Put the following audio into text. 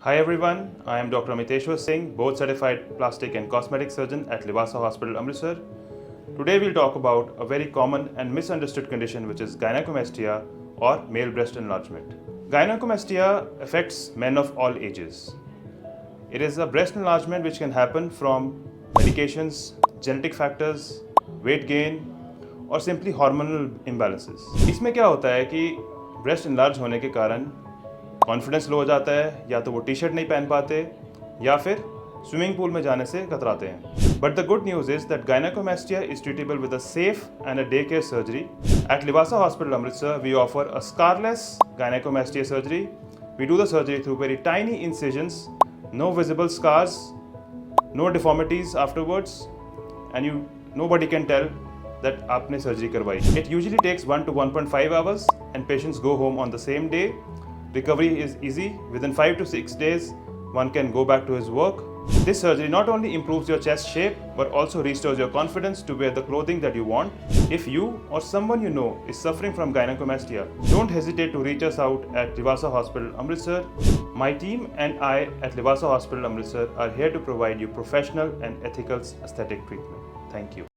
Hi everyone, I am Dr. Amiteshwar Singh, board certified plastic and cosmetic surgeon at Livasa Hospital, Amritsar. Today we'll talk about a very common and misunderstood condition which is gynecomastia or male breast enlargement. Gynecomastia affects men of all ages. It is a breast enlargement which can happen from medications, genetic factors, weight gain और simply hormonal imbalances. इसमें क्या होता है कि breast enlarge होने के कारण confidence low हो जाता है, या तो वो टी शर्ट नहीं पहन पाते या फिर स्विमिंग पूल में जाने से कतराते हैं। But the good news is that gynecomastia is treatable with a safe and a day care surgery. At Livasa Hospital, Amritsar, we offer a scarless gynecomastia surgery. We do the surgery through very tiny incisions, no visible scars, no deformities afterwards, and nobody can tell that आपने surgery करवाई. It usually takes 1 to 1.5 hours and patients go home on the same day. Recovery is easy. Within 5 to 6 days, one can go back to his work. This surgery not only improves your chest shape, but also restores your confidence to wear the clothing that you want. If you or someone you know is suffering from gynecomastia, don't hesitate to reach us out at Livasa Hospital, Amritsar. My team and I at Livasa Hospital, Amritsar are here to provide you professional and ethical aesthetic treatment. Thank you.